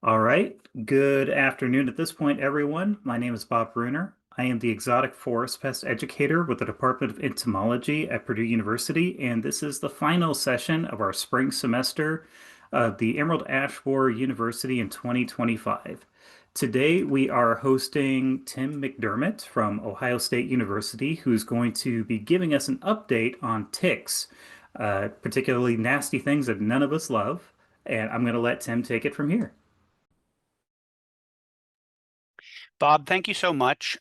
All right. Good afternoon at this point, everyone. My name is Bob Bruner. I am the exotic forest pest educator with the Department of Entomology at Purdue University, and this is the final session of our spring semester of the Emerald Ash Borer University in 2025. Today, we are hosting Tim McDermott from Ohio State University, who's going to be giving us an update on ticks, particularly nasty things that none of us love. And I'm going to let Tim take it from here. Bob, thank you so much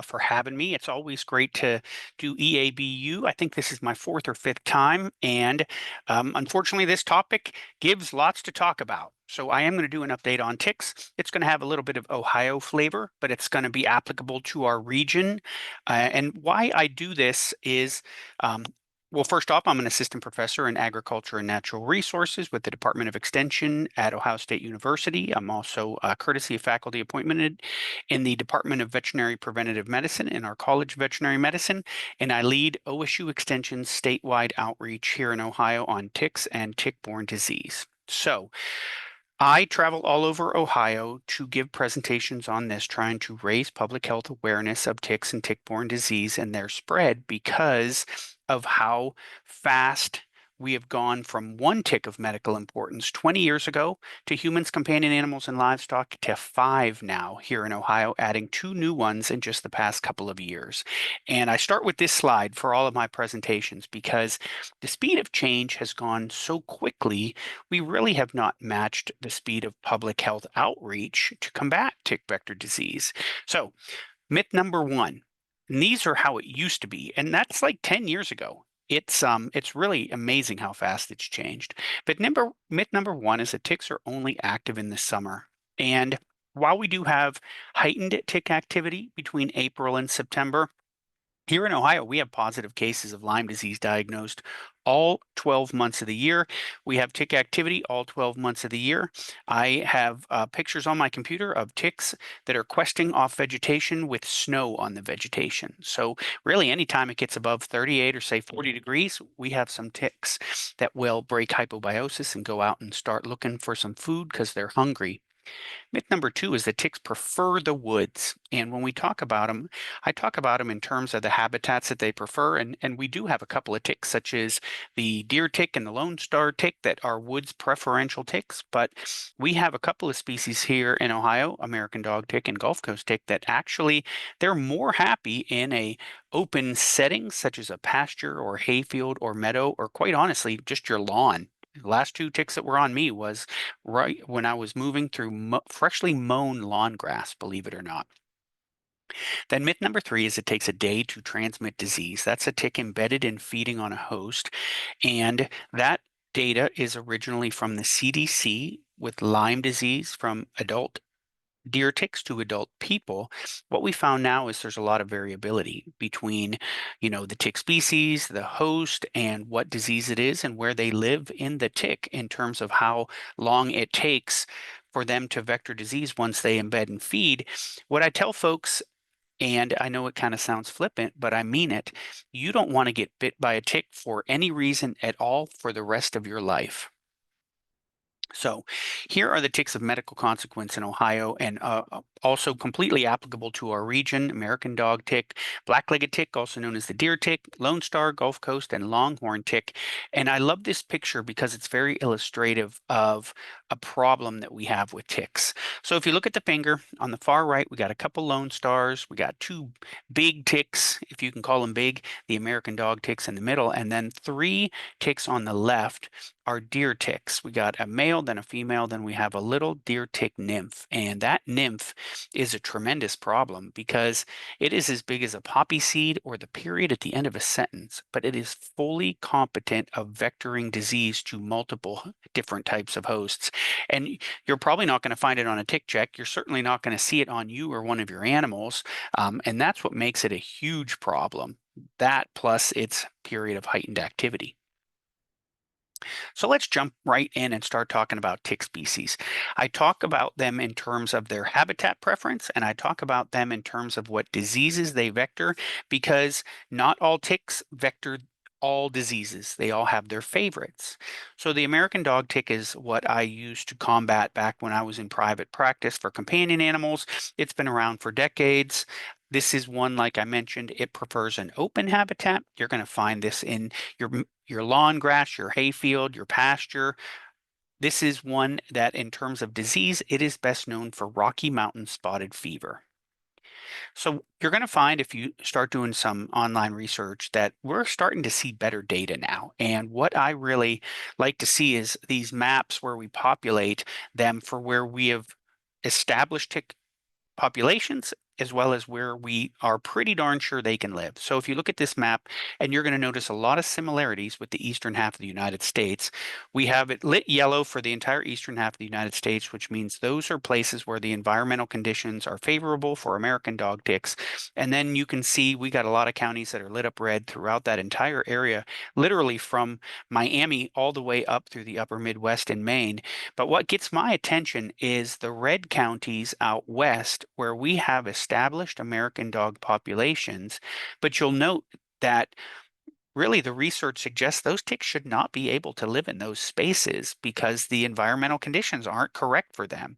for having me. It's always great to do EABU. I think this is my fourth or fifth time, and unfortunately, this topic gives lots to talk about. So I am going to do an update on ticks. It's going to have a little bit of Ohio flavor, but it's going to be applicable to our region. And why I do this is um, well, first off, I'm an assistant professor in agriculture and natural resources with the Department of Extension at Ohio State University. I'm also courtesy of faculty appointment in the Department of Veterinary Preventative Medicine in our College of Veterinary Medicine, and I lead OSU Extension's statewide outreach here in Ohio on ticks and tick-borne disease. So I travel all over Ohio to give presentations on this, trying to raise public health awareness of ticks and tick-borne disease and their spread because of how fast we have gone from one tick of medical importance 20 years ago to humans, companion animals, and livestock to five now here in Ohio, adding two new ones in just the past couple of years. And I start with this slide for all of my presentations because the speed of change has gone so quickly we really have not matched the speed of public health outreach to combat tick vector disease. So, myth number one, and these are how it used to be, and that's like 10 years ago. It's really amazing how fast it's changed. But myth number one is that ticks are only active in the summer. And while we do have heightened tick activity between April and September, here in Ohio, we have positive cases of Lyme disease diagnosed all 12 months of the year. We have tick activity all 12 months of the year. I have pictures on my computer of ticks that are questing off vegetation with snow on the vegetation. So really, anytime it gets above 38 or say 40 degrees, we have some ticks that will break hypobiosis and go out and start looking for some food because they're hungry. Myth number two is that ticks prefer the woods. And when we talk about them, I talk about them in terms of the habitats that they prefer. And we do have a couple of ticks, such as the deer tick and the Lone Star tick, that are woods preferential ticks. But we have a couple of species here in Ohio, American dog tick and Gulf Coast tick, that actually they're more happy in a open setting, such as a pasture or hayfield or meadow, or quite honestly, just your lawn. The last two ticks that were on me was right when I was moving through freshly mown lawn grass, believe it or not. Then myth number three is it takes a day to transmit disease. That's a tick embedded in feeding on a host. And that data is originally from the CDC with Lyme disease from adult deer ticks to adult people. What we found now is there's a lot of variability between, the tick species, the host, and what disease it is and where they live in the tick in terms of how long it takes for them to vector disease once they embed and feed. What I tell folks, and I know it kind of sounds flippant, but I mean it, you don't want to get bit by a tick for any reason at all for the rest of your life. So here are the ticks of medical consequence in Ohio and also completely applicable to our region: American dog tick, black-legged tick, also known as the deer tick, Lone Star, Gulf Coast, and Longhorn tick. And I love this picture because it's very illustrative of a problem that we have with ticks. So if you look at the finger on the far right, we got a couple Lone Stars, we got two big ticks, if you can call them big, the American dog ticks in the middle, and then three ticks on the left are deer ticks. We got a male, then a female, then we have a little deer tick nymph. And that nymph is a tremendous problem because it is as big as a poppy seed or the period at the end of a sentence, but it is fully competent of vectoring disease to multiple different types of hosts. And you're probably not going to find it on a tick check. You're certainly not going to see it on you or one of your animals. And that's what makes it a huge problem. That plus its period of heightened activity. So let's jump right in and start talking about tick species. I talk about them in terms of their habitat preference, and I talk about them in terms of what diseases they vector, because not all ticks vector all diseases. They all have their favorites. So the American dog tick is what I used to combat back when I was in private practice for companion animals. It's been around for decades. This is one, like I mentioned, it prefers an open habitat. You're going to find this in your lawn grass, your hayfield, your pasture. This is one that, in terms of disease, it is best known for Rocky Mountain spotted fever. So you're going to find, if you start doing some online research, that we're starting to see better data now. And what I really like to see is these maps where we populate them for where we have established tick populations, as well as where we are pretty darn sure they can live. So if you look at this map, and you're going to notice a lot of similarities with the eastern half of the United States. We have it lit yellow for the entire eastern half of the United States, which means those are places where the environmental conditions are favorable for American dog ticks. And then you can see we got a lot of counties that are lit up red throughout that entire area, literally from Miami all the way up through the upper Midwest in Maine. But what gets my attention is the red counties out west where we have established American dog populations. But you'll note that really the research suggests those ticks should not be able to live in those spaces because the environmental conditions aren't correct for them.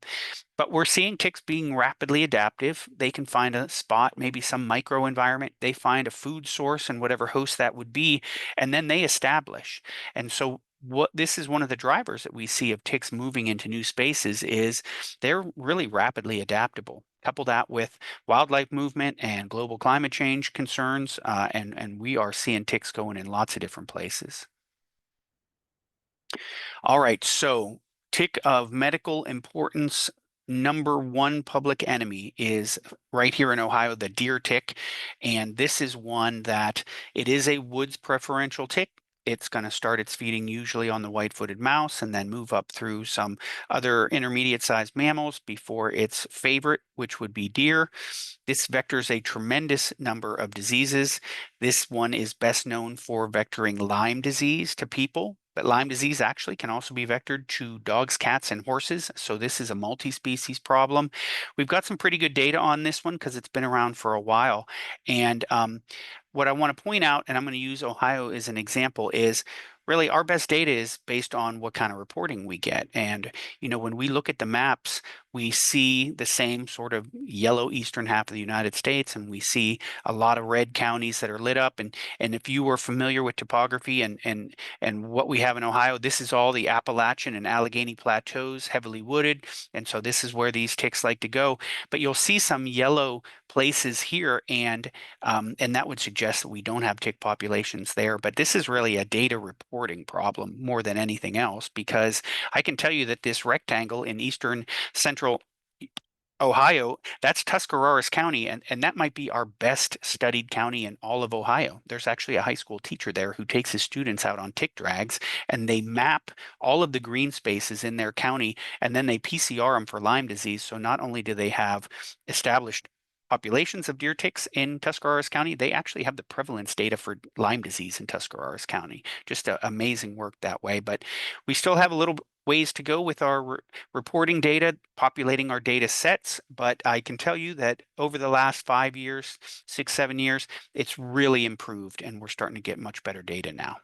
But we're seeing ticks being rapidly adaptive. They can find a spot, maybe some microenvironment. They find a food source and whatever host that would be, and then they establish. And so what this is one of the drivers that we see of ticks moving into new spaces is they're really rapidly adaptable. Couple that with wildlife movement and global climate change concerns, and we are seeing ticks going in lots of different places. All right, so tick of medical importance, number one public enemy is right here in Ohio, the deer tick. And this is one that it is a woods preferential tick. It's going to start its feeding usually on the white-footed mouse and then move up through some other intermediate-sized mammals before its favorite, which would be deer. This vectors a tremendous number of diseases. This one is best known for vectoring Lyme disease to people, but Lyme disease actually can also be vectored to dogs, cats, and horses. So this is a multi-species problem. We've got some pretty good data on this one because it's been around for a while. And what I want to point out, and I'm going to use Ohio as an example, is really our best data is based on what kind of reporting we get. And, when we look at the maps, we see the same sort of yellow eastern half of the United States, and we see a lot of red counties that are lit up. And if you were familiar with topography and what we have in Ohio, this is all the Appalachian and Allegheny plateaus, heavily wooded. And so this is where these ticks like to go. But you'll see some yellow places here, and that would suggest that we don't have tick populations there. But this is really a data reporting problem more than anything else, because I can tell you that this rectangle in eastern central Ohio, that's Tuscarawas County, and that might be our best studied county in all of Ohio. There's actually a high school teacher there who takes his students out on tick drags, and they map all of the green spaces in their county, and then they PCR them for Lyme disease. So not only do they have established populations of deer ticks in Tuscarawas County, they actually have the prevalence data for Lyme disease in Tuscarawas County. Just amazing work that way. But we still have a little ways to go with our reporting data, populating our data sets. But I can tell you that over the last 5 years, 6, 7 years, it's really improved, and we're starting to get much better data now.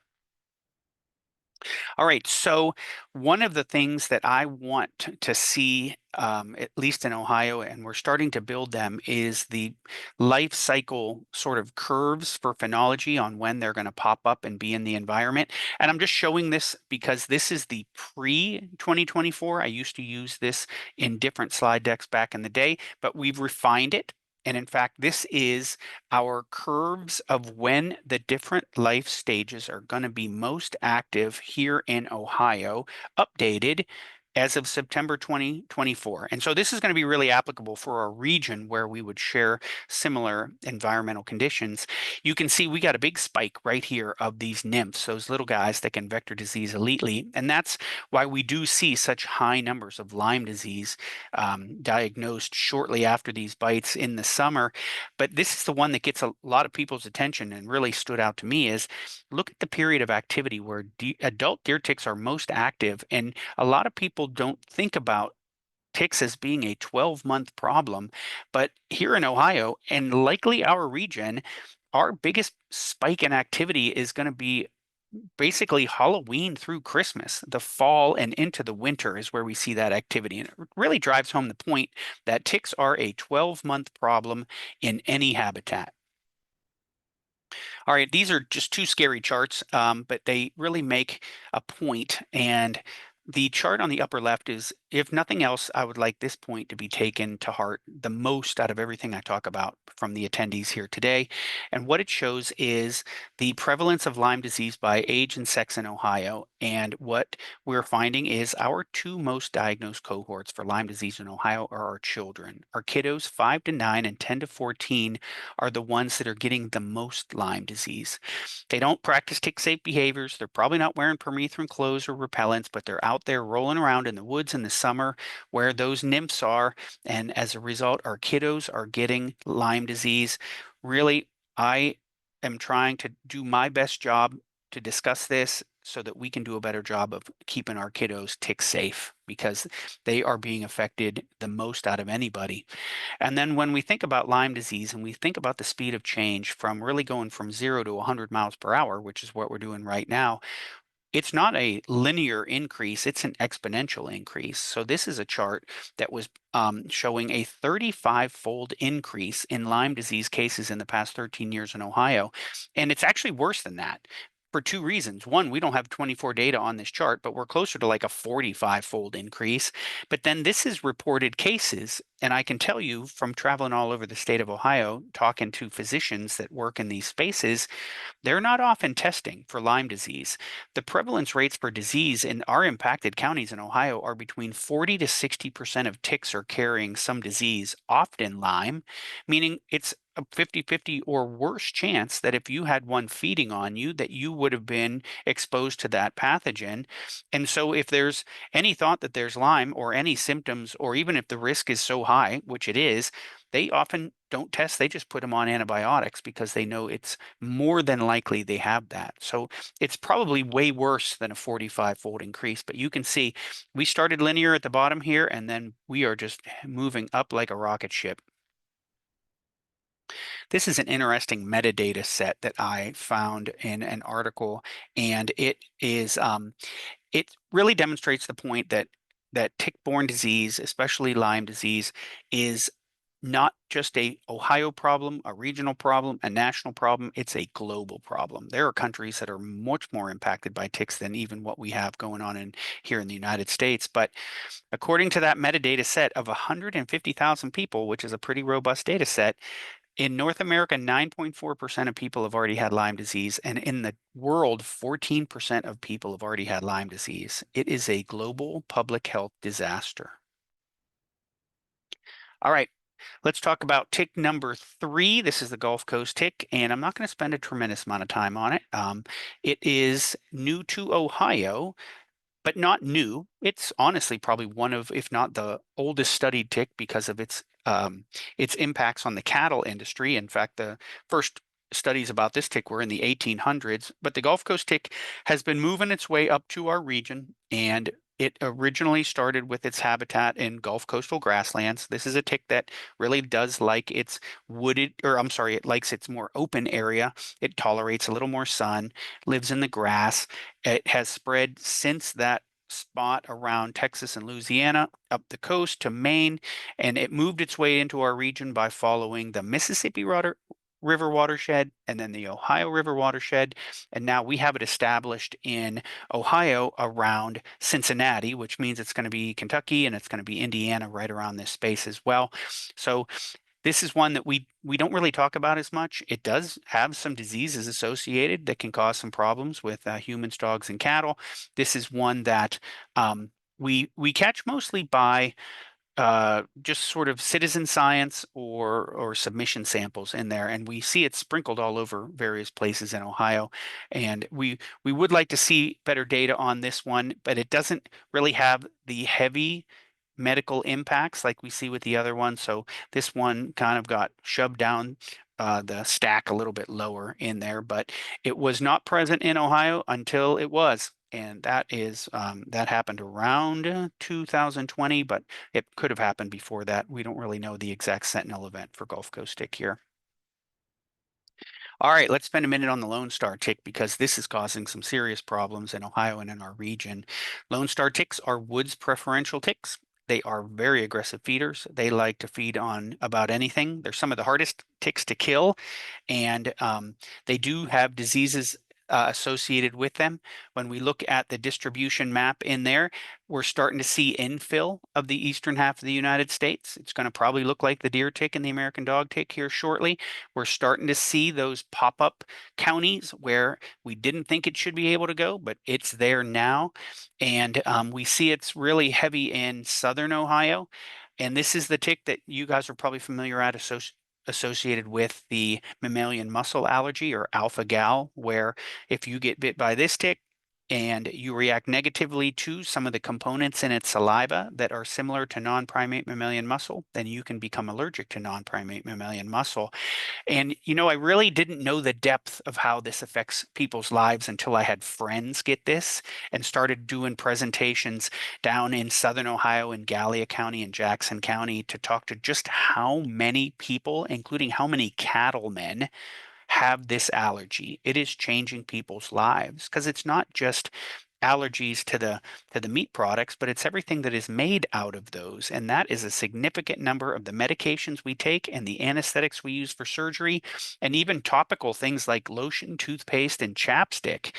All right, so one of the things that I want to see, at least in Ohio, and we're starting to build them, is the life cycle sort of curves for phenology on when they're going to pop up and be in the environment. And I'm just showing this because this is the pre-2024. I used to use this in different slide decks back in the day, but we've refined it. And in fact, this is our curves of when the different life stages are going to be most active here in Ohio, updated as of September 2024. And so this is going to be really applicable for a region where we would share similar environmental conditions. You can see we got a big spike right here of these nymphs, those little guys that can vector disease elitely. And that's why we do see such high numbers of Lyme disease diagnosed shortly after these bites in the summer. But this is the one that gets a lot of people's attention and really stood out to me is look at the period of activity where adult deer ticks are most active. And a lot of people don't think about ticks as being a 12-month problem. But here in Ohio, and likely our region, our biggest spike in activity is going to be basically Halloween through Christmas. The fall and into the winter is where we see that activity. And it really drives home the point that ticks are a 12-month problem in any habitat. All right, these are just two scary charts, but they really make a point. And the chart on the upper left is, if nothing else, I would like this point to be taken to heart the most out of everything I talk about from the attendees here today. And what it shows is the prevalence of Lyme disease by age and sex in Ohio. And what we're finding is our two most diagnosed cohorts for Lyme disease in Ohio are our children. Our kiddos 5 to 9 and 10 to 14 are the ones that are getting the most Lyme disease. They don't practice tick-safe behaviors. They're probably not wearing permethrin clothes or repellents, but they're out there rolling around in the woods in the summer where those nymphs are. And as a result, our kiddos are getting Lyme disease. Really, I am trying to do my best job to discuss this so that we can do a better job of keeping our kiddos tick safe, because they are being affected the most out of anybody. And then when we think about Lyme disease and we think about the speed of change from really going from 0 to 100 miles per hour, which is what we're doing right now, it's not a linear increase, it's an exponential increase. So this is a chart that was showing a 35-fold increase in Lyme disease cases in the past 13 years in Ohio. And it's actually worse than that for two reasons. One, we don't have 24 data on this chart, but we're closer to like a 45-fold increase. But then this is reported cases. And I can tell you from traveling all over the state of Ohio, talking to physicians that work in these spaces, they're not often testing for Lyme disease. The prevalence rates for disease in our impacted counties in Ohio are between 40 to 60% of ticks are carrying some disease, often Lyme, meaning it's a 50-50 or worse chance that if you had one feeding on you, that you would have been exposed to that pathogen. And so if there's any thought that there's Lyme or any symptoms, or even if the risk is so high, which it is, they often don't test. They just put them on antibiotics because they know it's more than likely they have that. So it's probably way worse than a 45-fold increase. But you can see we started linear at the bottom here, and then we are just moving up like a rocket ship. This is an interesting metadata set that I found in an article, and it really demonstrates the point that tick-borne disease, especially Lyme disease, is not just a Ohio problem, a regional problem, a national problem. It's a global problem. There are countries that are much more impacted by ticks than even what we have going on in here in the United States. But according to that metadata set of 150,000 people, which is a pretty robust data set, in North America, 9.4% of people have already had Lyme disease, and in the world, 14% of people have already had Lyme disease. It is a global public health disaster. All right, let's talk about tick number 3. This is the Gulf Coast tick, and I'm not going to spend a tremendous amount of time on it. It is new to Ohio, but not new. It's honestly probably one of, if not the oldest studied tick because of its impacts on the cattle industry. In fact, the first studies about this tick were in the 1800s, but the Gulf Coast tick has been moving its way up to our region, and it originally started with its habitat in Gulf coastal grasslands. This is a tick that really does like its wooded, or I'm sorry, it likes its more open area. It tolerates a little more sun, lives in the grass. It has spread since that spot around Texas and Louisiana up the coast to Maine, and it moved its way into our region by following the Mississippi River watershed and then the Ohio River watershed. And now we have it established in Ohio around Cincinnati, which means it's going to be Kentucky and it's going to be Indiana right around this space as well. So this is one that we don't really talk about as much. It does have some diseases associated that can cause some problems with humans, dogs, and cattle. This is one that we catch mostly by just sort of citizen science or submission samples in there, and we see it sprinkled all over various places in Ohio. And we would like to see better data on this one, but it doesn't really have the heavy medical impacts like we see with the other one. So this one kind of got shoved down the stack a little bit lower in there, but it was not present in Ohio until it was. And that happened around 2020, but it could have happened before that. We don't really know the exact sentinel event for Gulf Coast tick here. All right, let's spend a minute on the Lone Star tick because this is causing some serious problems in Ohio and in our region. Lone Star ticks are woods preferential ticks. They are very aggressive feeders. They like to feed on about anything. They're some of the hardest ticks to kill, and they do have diseases associated with them. When we look at the distribution map in there, we're starting to see infill of the eastern half of the United States. It's going to probably look like the deer tick and the American dog tick here shortly. We're starting to see those pop-up counties where we didn't think it should be able to go, but it's there now. And we see it's really heavy in southern Ohio. And this is the tick that you guys are probably familiar at associated with the mammalian muscle allergy or alpha gal, where if you get bit by this tick, and you react negatively to some of the components in its saliva that are similar to non-primate mammalian muscle, then you can become allergic to non-primate mammalian muscle. And, I really didn't know the depth of how this affects people's lives until I had friends get this and started doing presentations down in Southern Ohio in Gallia County and Jackson County to talk to just how many people, including how many cattlemen, have this allergy. It is changing people's lives because it's not just allergies to the meat products, but it's everything that is made out of those. And that is a significant number of the medications we take and the anesthetics we use for surgery, and even topical things like lotion, toothpaste, and chapstick.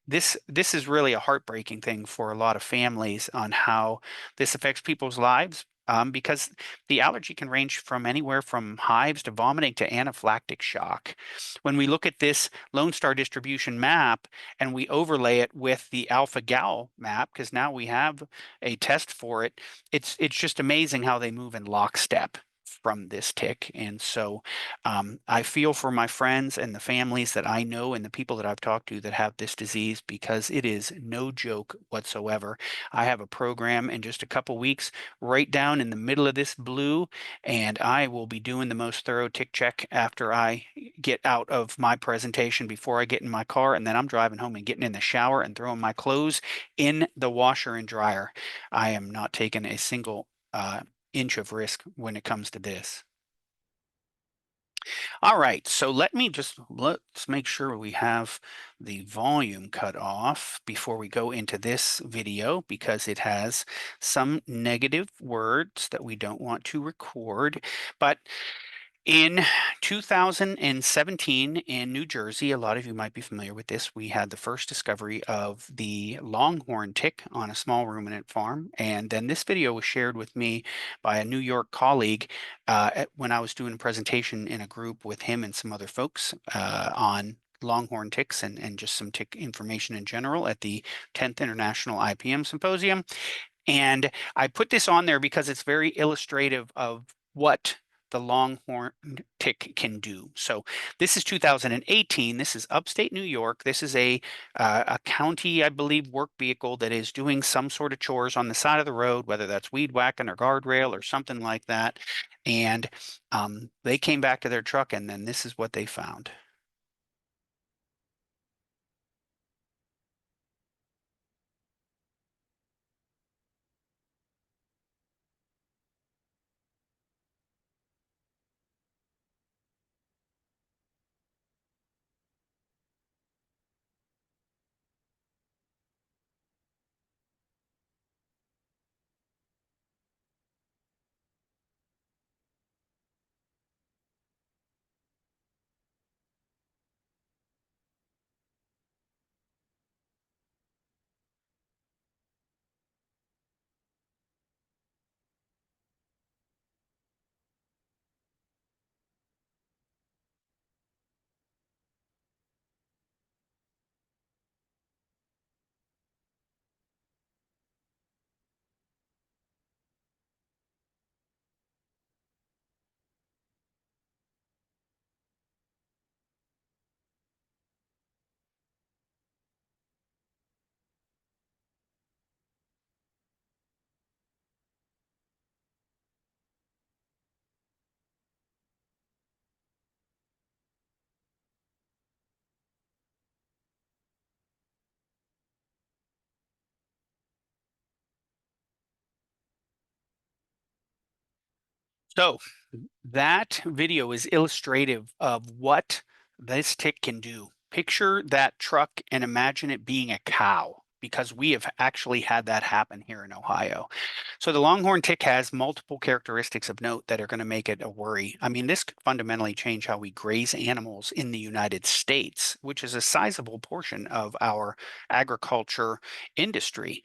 This is really a heartbreaking thing for a lot of families on how this affects people's lives. Because the allergy can range from anywhere from hives to vomiting to anaphylactic shock. When we look at this Lone Star distribution map, and we overlay it with the alpha gal map because now we have a test for it. It's just amazing how they move in lockstep from this tick. And so I feel for my friends and the families that I know and the people that I've talked to that have this disease because it is no joke whatsoever. I have a program in just a couple weeks right down in the middle of this blue, and I will be doing the most thorough tick check after I get out of my presentation before I get in my car, and then I'm driving home and getting in the shower and throwing my clothes in the washer and dryer. I am not taking a single inch of risk when it comes to this. All right, so let's make sure we have the volume cut off before we go into this video because it has some negative words that we don't want to record. But in 2017 in New Jersey, a lot of you might be familiar with this, we had the first discovery of the Longhorn tick on a small ruminant farm. And then this video was shared with me by a New York colleague when I was doing a presentation in a group with him and some other folks on longhorn ticks and just some tick information in general at the 10th International IPM Symposium. And I put this on there because it's very illustrative of what the longhorn tick can do. So this is 2018. This is upstate New York. This is a county, I believe, work vehicle that is doing some sort of chores on the side of the road, whether that's weed whacking or guardrail or something like that. And they came back to their truck, and then this is what they found. So that video is illustrative of what this tick can do. Picture that truck and imagine it being a cow, because we have actually had that happen here in Ohio. So the longhorn tick has multiple characteristics of note that are going to make it a worry. I mean, this could fundamentally change how we graze animals in the United States, which is a sizable portion of our agriculture industry.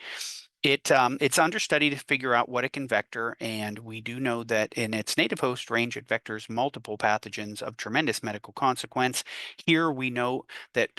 It's understudied to figure out what it can vector, and we do know that in its native host range, it vectors multiple pathogens of tremendous medical consequence. Here we know that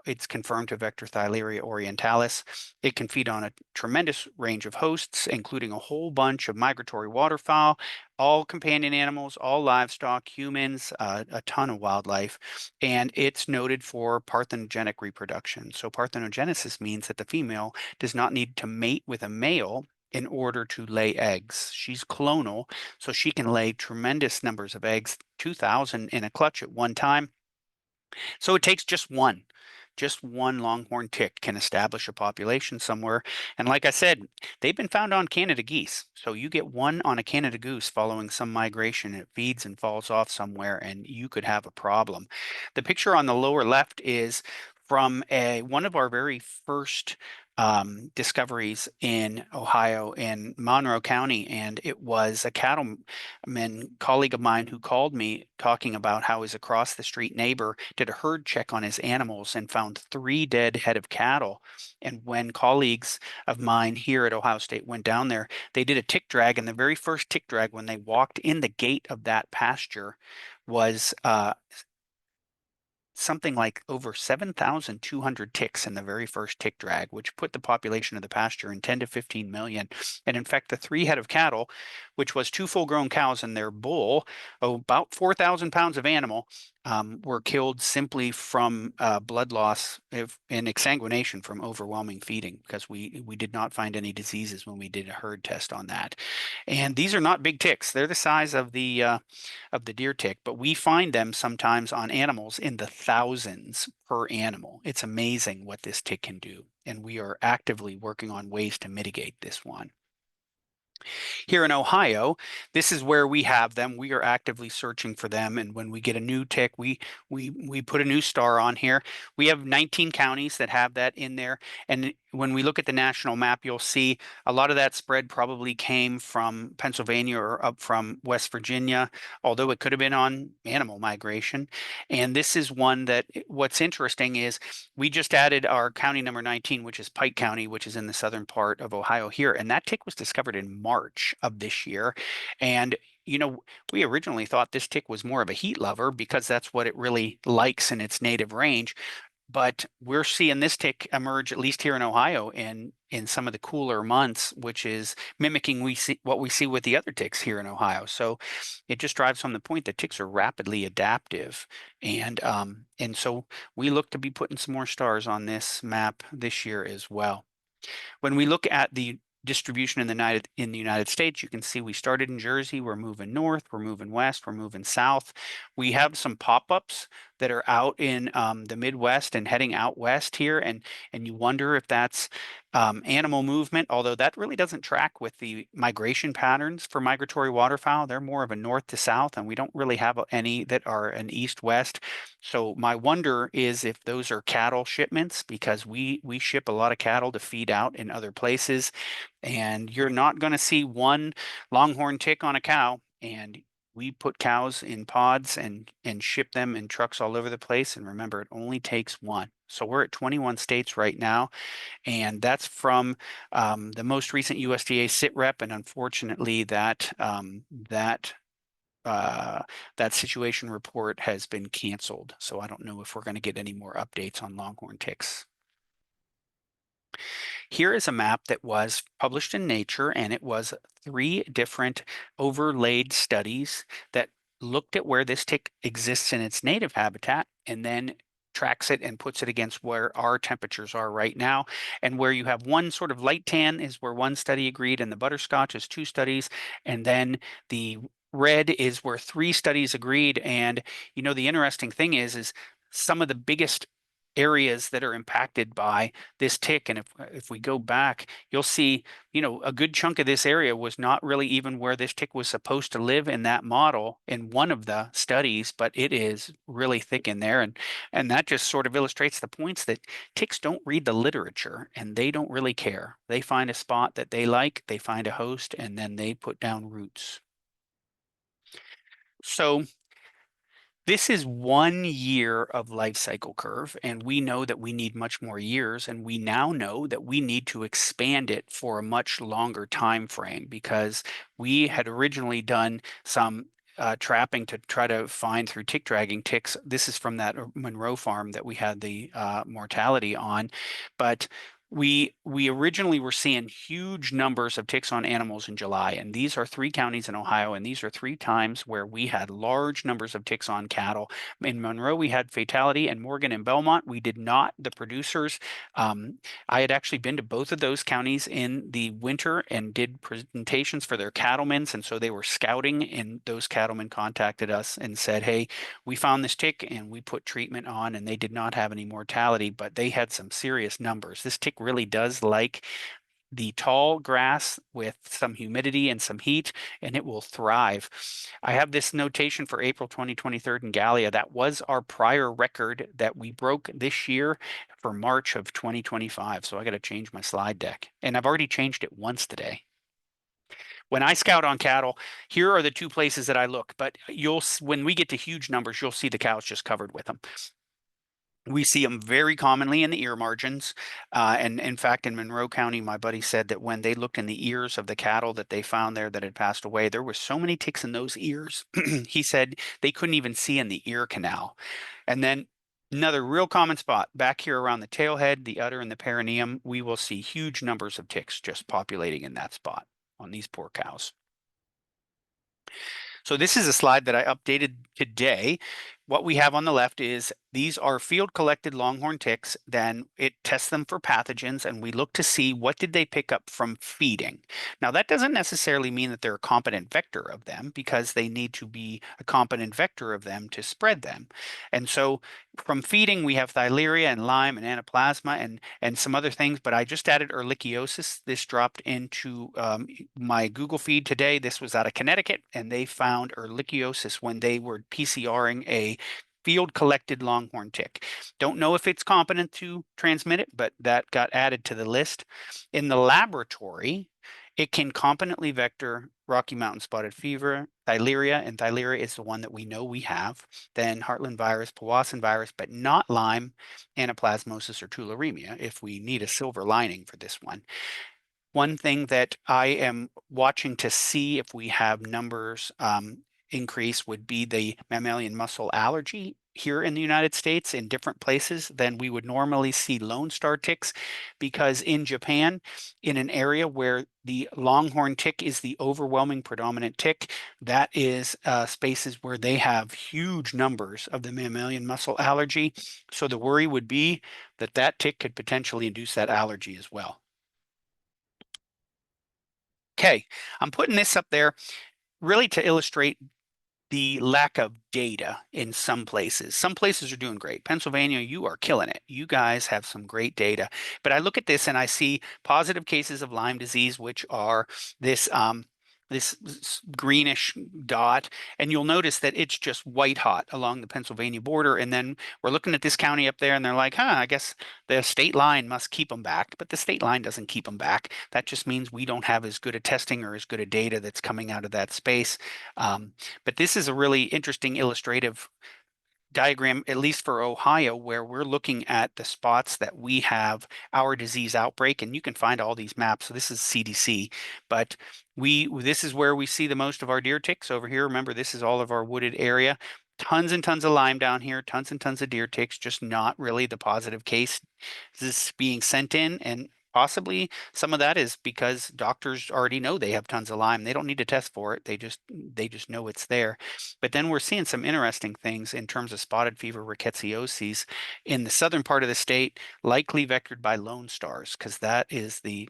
it's confirmed to vector Theileria orientalis. It can feed on a tremendous range of hosts, including a whole bunch of migratory waterfowl, all companion animals, all livestock, humans, a ton of wildlife, and it's noted for parthenogenic reproduction. So parthenogenesis means that the female does not need to mate with a male in order to lay eggs. She's clonal, so she can lay tremendous numbers of eggs, 2,000 in a clutch at one time. So it takes just one. Just one longhorn tick can establish a population somewhere. And like I said, they've been found on Canada geese. So you get one on a Canada goose following some migration, it feeds and falls off somewhere, and you could have a problem. The picture on the lower left is from one of our very first discoveries in Ohio in Monroe County, and it was a cattleman colleague of mine who called me talking about how his across the street neighbor did a herd check on his animals and found 3 dead head of cattle. And when colleagues of mine here at Ohio State went down there, they did a tick drag, and the very first tick drag when they walked in the gate of that pasture was something like over 7,200 ticks in the very first tick drag, which put the population of the pasture in 10 to 15 million. And in fact, the 3 head of cattle, which was 2 full-grown cows and their bull, about 4,000 pounds of animal, were killed simply from blood loss and exsanguination from overwhelming feeding, because we did not find any diseases when we did a herd test on that. And these are not big ticks; they're the size of the deer tick, but we find them sometimes on animals in the thousands per animal. It's amazing what this tick can do, and we are actively working on ways to mitigate this one. Here in Ohio, this is where we have them. We are actively searching for them, and when we get a new tick, we put a new star on here. We have 19 counties that have that in there, and when we look at the national map, you'll see a lot of that spread probably came from Pennsylvania or up from West Virginia, although it could have been on animal migration. And this is one that what's interesting is we just added our county number 19, which is Pike County, which is in the southern part of Ohio here. And that tick was discovered in March of this year. And we originally thought this tick was more of a heat lover because that's what it really likes in its native range. But we're seeing this tick emerge, at least here in Ohio, in some of the cooler months, which is mimicking what we see with the other ticks here in Ohio. So it just drives home the point that ticks are rapidly adaptive, and so we look to be putting some more stars on this map this year as well. When we look at the distribution in the United States, you can see we started in Jersey, we're moving north, we're moving west, we're moving south. We have some pop-ups that are out in the Midwest and heading out west here, and you wonder if that's animal movement, although that really doesn't track with the migration patterns for migratory waterfowl. They're more of a north to south, and we don't really have any that are an east-west. So my wonder is if those are cattle shipments, because we ship a lot of cattle to feed out in other places, and you're not going to see one longhorn tick on a cow. And we put cows in pods and ship them in trucks all over the place. And remember, it only takes one. So we're at 21 states right now, and that's from the most recent USDA sit rep. And unfortunately, that situation report has been canceled. So I don't know if we're going to get any more updates on longhorn ticks. Here is a map that was published in Nature, and it was 3 different overlaid studies that looked at where this tick exists in its native habitat and then tracks it and puts it against where our temperatures are right now. And where you have one sort of light tan is where one study agreed, and the butterscotch is 2 studies. And then the red is where 3 studies agreed. And the interesting thing is some of the biggest areas that are impacted by this tick. And if we go back, you'll see, a good chunk of this area was not really even where this tick was supposed to live in that model in one of the studies, but it is really thick in there. And that just sort of illustrates the points that ticks don't read the literature and they don't really care. They find a spot that they like, they find a host, and then they put down roots. So this is 1 year of life cycle curve, and we know that we need much more years, and we now know that we need to expand it for a much longer time frame because we had originally done some trapping to try to find through tick dragging ticks. This is from that Monroe farm that we had the mortality on, but we originally were seeing huge numbers of ticks on animals in July, and these are 3 counties in Ohio, and these are 3 times where we had large numbers of ticks on cattle. In Monroe, we had fatality, and Morgan and Belmont, we did not. The producers, I had actually been to both of those counties in the winter and did presentations for their cattlemen, and so they were scouting, and those cattlemen contacted us and said, "Hey, we found this tick, and we put treatment on, and they did not have any mortality, but they had some serious numbers." This tick really does like the tall grass with some humidity and some heat, and it will thrive. I have this notation for April 2023 in Gallia. That was our prior record that we broke this year for March of 2025. So I got to change my slide deck. And I've already changed it once today. When I scout on cattle, here are the 2 places that I look, but when we get to huge numbers, you'll see the cows just covered with them. We see them very commonly in the ear margins. And in fact, in Monroe County, my buddy said that when they looked in the ears of the cattle that they found there that had passed away, there were so many ticks in those ears. He said they couldn't even see in the ear canal. And then another real common spot back here around the tailhead, the udder, and the perineum, we will see huge numbers of ticks just populating in that spot on these poor cows. So this is a slide that I updated today. What we have on the left is these are field collected longhorn ticks. Then it tests them for pathogens, and we look to see what did they pick up from feeding. Now that doesn't necessarily mean that they're a competent vector of them because they need to be a competent vector of them to spread them. And so from feeding, we have Theileria and Lyme and Anaplasma and some other things, but I just added ehrlichiosis. This dropped into my Google feed today. This was out of Connecticut, and they found ehrlichiosis when they were PCRing a field collected longhorn tick. Don't know if it's competent to transmit it, but that got added to the list. In the laboratory, it can competently vector Rocky Mountain spotted fever, Theileria, and Theileria is the one that we know we have, then Heartland virus, Powassan virus, but not Lyme, anaplasmosis, or tularemia if we need a silver lining for this one. One thing that I am watching to see if we have numbers increase would be the mammalian muscle allergy here in the United States in different places than we would normally see Lone Star ticks, because in Japan, in an area where the longhorn tick is the overwhelming predominant tick, that is spaces where they have huge numbers of the mammalian muscle allergy. So the worry would be that that tick could potentially induce that allergy as well. Okay, I'm putting this up there really to illustrate the lack of data in some places. Some places are doing great. Pennsylvania, you are killing it. You guys have some great data. But I look at this and I see positive cases of Lyme disease, which are this this greenish dot, and you'll notice that it's just white hot along the Pennsylvania border. And then we're looking at this county up there, and they're like, I guess the state line must keep them back. But the state line doesn't keep them back. That just means we don't have as good a testing or as good a data that's coming out of that space. But this is a really interesting illustrative diagram, at least for Ohio, where we're looking at the spots that we have our disease outbreak, and you can find all these maps. So this is CDC, but this is where we see the most of our deer ticks over here. Remember, this is all of our wooded area. Tons and tons of Lyme down here, tons and tons of deer ticks, just not really the positive case. This is being sent in, and possibly some of that is because doctors already know they have tons of Lyme. They don't need to test for it. They just know it's there. But then we're seeing some interesting things in terms of spotted fever rickettsiosis in the southern part of the state, likely vectored by Lone Stars, because that is the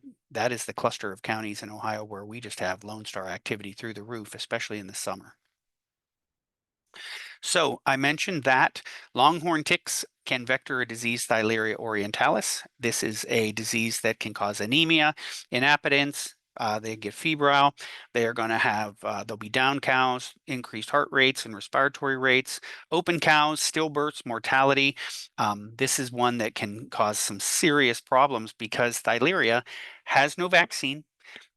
cluster of counties in Ohio where we just have Lone Star activity through the roof, especially in the summer. So I mentioned that longhorn ticks can vector a disease, Thylaria orientalis. This is a disease that can cause anemia, inappetence. They get febrile. They are going to have, they'll be down cows, increased heart rates and respiratory rates, open cows, stillbirths, mortality. This is one that can cause some serious problems because Thylaria has no vaccine.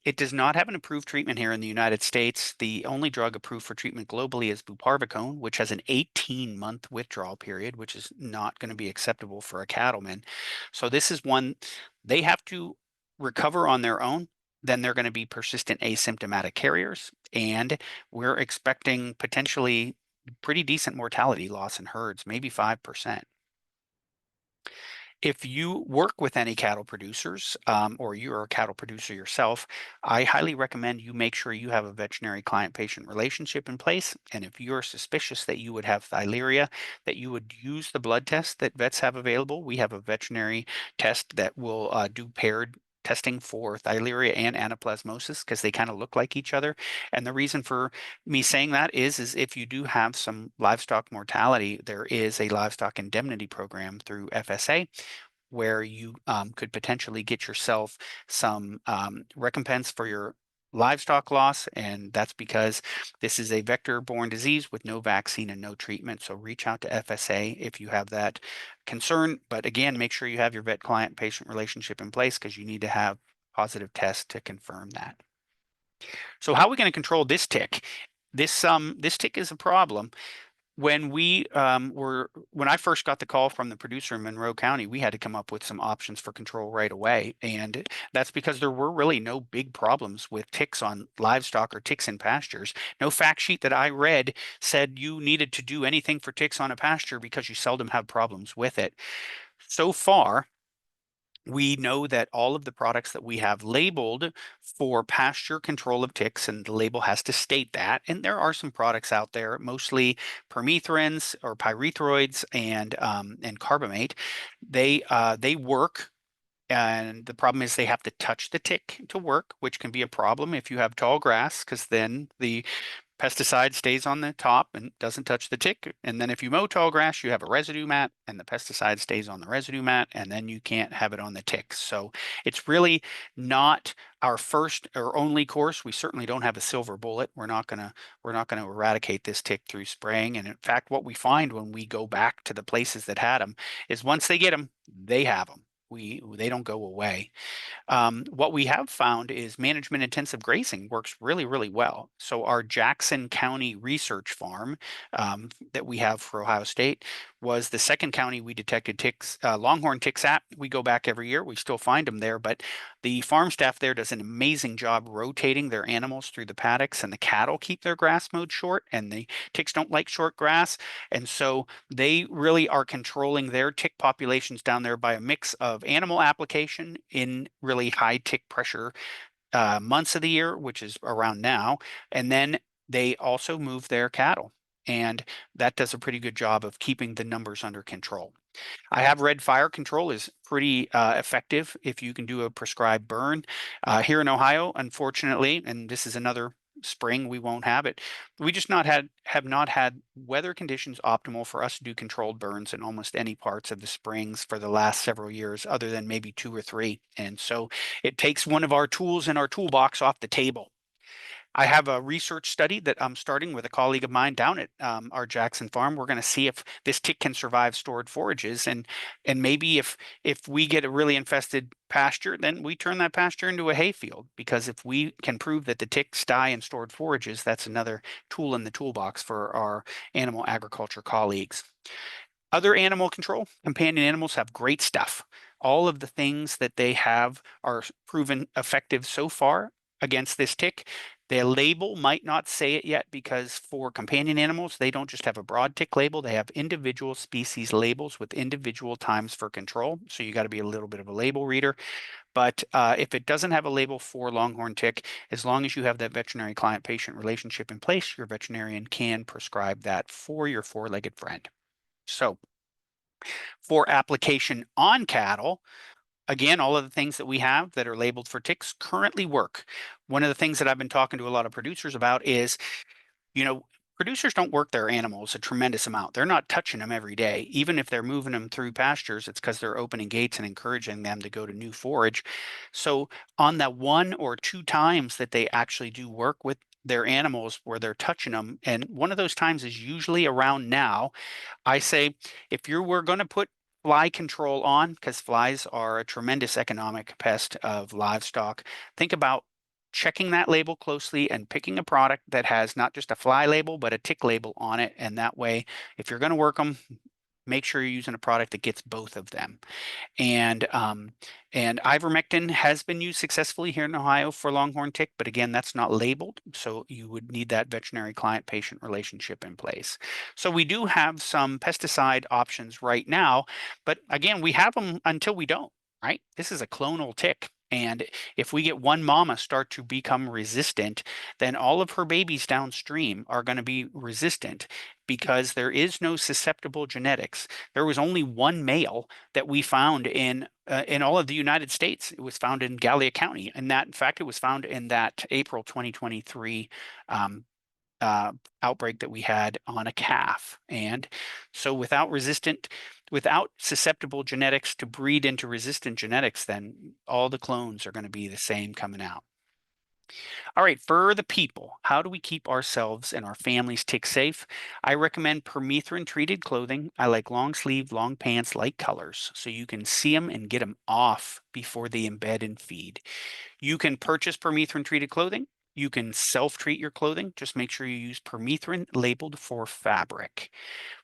It does not have an approved treatment here in the United States. The only drug approved for treatment globally is buparvicone, which has an 18-month withdrawal period, which is not going to be acceptable for a cattleman. So this is one they have to recover on their own. Then they're going to be persistent asymptomatic carriers, and we're expecting potentially pretty decent mortality loss in herds, maybe 5%. If you work with any cattle producers, or you're a cattle producer yourself, I highly recommend you make sure you have a veterinary client-patient relationship in place. And if you're suspicious that you would have Thylaria, that you would use the blood test that vets have available. We have a veterinary test that will do paired testing for Thylaria and anaplasmosis because they kind of look like each other. And the reason for me saying that is if you do have some livestock mortality, there is a livestock indemnity program through FSA where you could potentially get yourself some recompense for your livestock loss. And that's because this is a vector-borne disease with no vaccine and no treatment. So reach out to FSA if you have that concern. But again, make sure you have your vet client patient relationship in place because you need to have positive tests to confirm that. So how are we going to control this tick? This tick is a problem. When I first got the call from the producer in Monroe County, we had to come up with some options for control right away. And that's because there were really no big problems with ticks on livestock or ticks in pastures. No fact sheet that I read said you needed to do anything for ticks on a pasture because you seldom have problems with it. So far, we know that all of the products that we have labeled for pasture control of ticks, and the label has to state that. And there are some products out there, mostly permethrins or pyrethroids and carbamate. They work. And the problem is they have to touch the tick to work, which can be a problem if you have tall grass, because then the pesticide stays on the top and doesn't touch the tick. And then if you mow tall grass, you have a residue mat and the pesticide stays on the residue mat, and then you can't have it on the ticks. So it's really not our first or only course. We certainly don't have a silver bullet. We're not gonna eradicate this tick through spraying. And in fact, what we find when we go back to the places that had them is once they get them, they have them. They don't go away. What we have found is management intensive grazing works really, really well. So our Jackson County research farm that we have for Ohio State was the second county we detected ticks, longhorn ticks at. We go back every year. We still find them there, but the farm staff there does an amazing job rotating their animals through the paddocks, and the cattle keep their grass mowed short, and the ticks don't like short grass. And so they really are controlling their tick populations down there by a mix of animal application in really high tick pressure months of the year, which is around now. And then they also move their cattle. And that does a pretty good job of keeping the numbers under control. I have read fire control is pretty effective if you can do a prescribed burn. Here in Ohio, unfortunately, and this is another spring we won't have it. We just not had have not had weather conditions optimal for us to do controlled burns in almost any parts of the springs for the last several years, other than maybe two or three. And so it takes one of our tools in our toolbox off the table. I have a research study that I'm starting with a colleague of mine down at our Jackson farm. We're going to see if this tick can survive stored forages, and maybe if we get a really infested pasture, then we turn that pasture into a hayfield. Because if we can prove that the ticks die in stored forages, that's another tool in the toolbox for our animal agriculture colleagues. Other animal control, companion animals have great stuff. All of the things that they have are proven effective so far against this tick. Their label might not say it yet because for companion animals, they don't just have a broad tick label, they have individual species labels with individual times for control. So you got to be a little bit of a label reader. But if it doesn't have a label for longhorn tick, as long as you have that veterinary client-patient relationship in place, your veterinarian can prescribe that for your four-legged friend. So for application on cattle, again, all of the things that we have that are labeled for ticks currently work. One of the things that I've been talking to a lot of producers about is, you know, producers don't work their animals a tremendous amount. They're not touching them every day. Even if they're moving them through pastures, it's because they're opening gates and encouraging them to go to new forage. So on that one or two times that they actually do work with their animals where they're touching them, and one of those times is usually around now, I say if you were going to put fly control on, because flies are a tremendous economic pest of livestock, think about checking that label closely and picking a product that has not just a fly label, but a tick label on it. And that way, if you're going to work them, make sure you're using a product that gets both of them. And ivermectin has been used successfully here in Ohio for longhorn tick, but again, that's not labeled, so you would need that veterinary client-patient relationship in place. So we do have some pesticide options right now, but again, we have them until we don't, right? This is a clonal tick. And if we get one mama start to become resistant, then all of her babies downstream are going to be resistant because there is no susceptible genetics. There was only one male that we found in all of the United States. It was found in Gallia County, and that, in fact, it was found in that April 2023 um, uh, outbreak that we had on a calf. And so, without susceptible genetics to breed into resistant genetics, then all the clones are going to be the same coming out. All right, for the people, how do we keep ourselves and our families tick safe? I recommend permethrin treated clothing. I like long sleeve, long pants, light colors, so you can see them and get them off before they embed and feed. You can purchase permethrin treated clothing. You can self-treat your clothing. Just make sure you use permethrin labeled for fabric.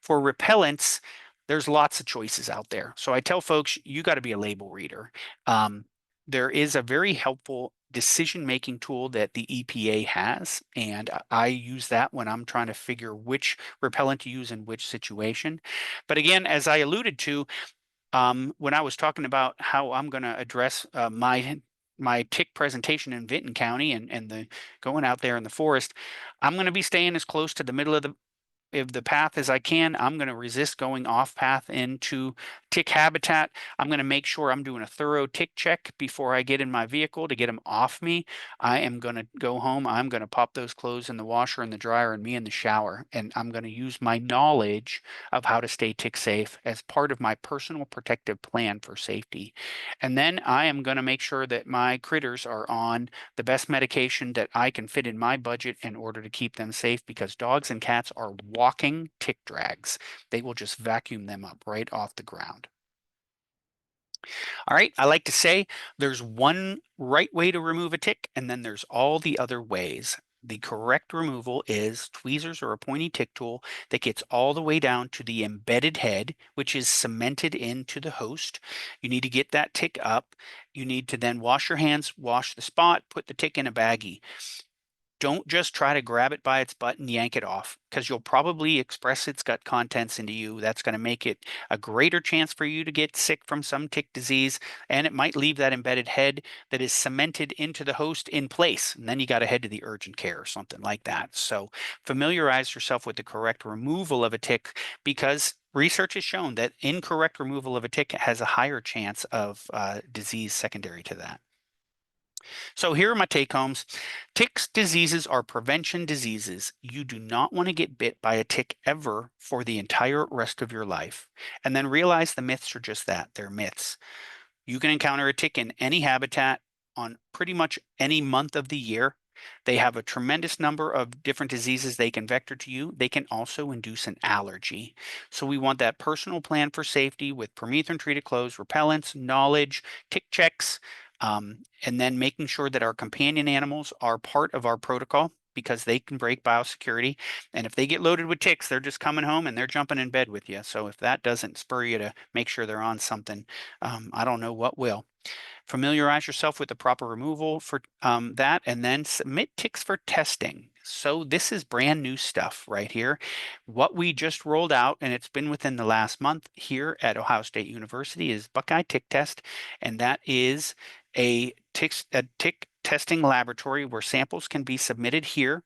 For repellents, there's lots of choices out there. So I tell folks, you got to be a label reader. Um, there is a very helpful decision-making tool that the EPA has, and I use that when I'm trying to figure which repellent to use in which situation. But again, as I alluded to, when I was talking about how I'm going to address my tick presentation in Vinton County and the going out there in the forest, I'm going to be staying as close to the middle of the path as I can. I'm going to resist going off path into tick habitat. I'm going to make sure I'm doing a thorough tick check before I get in my vehicle to get them off me. I am going to go home. I'm going to pop those clothes in the washer and the dryer and me in the shower. And I'm going to use my knowledge of how to stay tick safe as part of my personal protective plan for safety. And then I am going to make sure that my critters are on the best medication that I can fit in my budget in order to keep them safe, because dogs and cats are walking tick drags. They will just vacuum them up right off the ground. All right, I like to say there's one right way to remove a tick, and then there's all the other ways. The correct removal is tweezers or a pointy tick tool that gets all the way down to the embedded head, which is cemented into the host. You need to get that tick up. You need to then wash your hands, wash the spot, put the tick in a baggie. Don't just try to grab it by its butt and yank it off, because you'll probably express its gut contents into you. That's going to make it a greater chance for you to get sick from some tick disease, and it might leave that embedded head that is cemented into the host in place. And then you got to head to the urgent care or something like that. So familiarize yourself with the correct removal of a tick, because research has shown that incorrect removal of a tick has a higher chance of disease secondary to that. So here are my take homes. Ticks diseases are prevention diseases. You do not want to get bit by a tick ever for the entire rest of your life. And then realize the myths are just that, they're myths. You can encounter a tick in any habitat on pretty much any month of the year. They have a tremendous number of different diseases they can vector to you. They can also induce an allergy. So we want that personal plan for safety with permethrin treated clothes, repellents, knowledge, tick checks, and then making sure that our companion animals are part of our protocol, because they can break biosecurity. And if they get loaded with ticks, they're just coming home and they're jumping in bed with you. So if that doesn't spur you to make sure they're on something, I don't know what will. Familiarize yourself with the proper removal for that, and then submit ticks for testing. So this is brand new stuff right here. What we just rolled out, and it's been within the last month here at Ohio State University, is Buckeye Tick Test, and that is a tick testing laboratory where samples can be submitted here,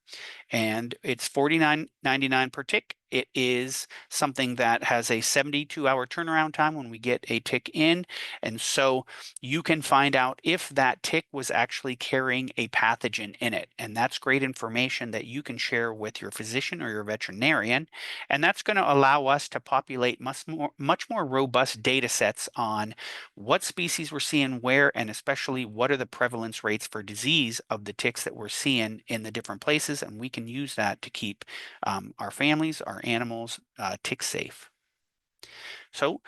and it's $49.99 per tick. it is something that has a 72-hour turnaround time when we get a tick in. And so you can find out if that tick was actually carrying a pathogen in it. And that's great information that you can share with your physician or your veterinarian. And that's going to allow us to populate much more robust data sets on what species we're seeing where, and especially what are the prevalence rates for disease of the ticks that we're seeing in the different places. And we can use that to keep our families, our animals, tick safe. So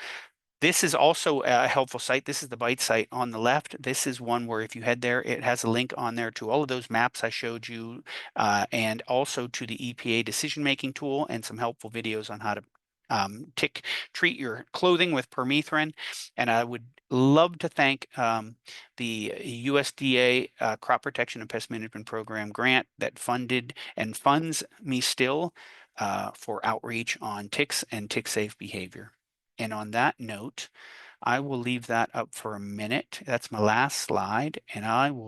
this is also a helpful site. This is the Bite site on the left. This is one where if you head there, it has a link on there to all of those maps I showed you, and also to the EPA decision-making tool and some helpful videos on how to treat your clothing with permethrin. And I would love to thank the USDA Crop Protection and Pest Management Program grant that funded and funds me still for outreach on ticks and tick-safe behavior. And on that note, I will leave that up for a minute. That's my last slide, and I will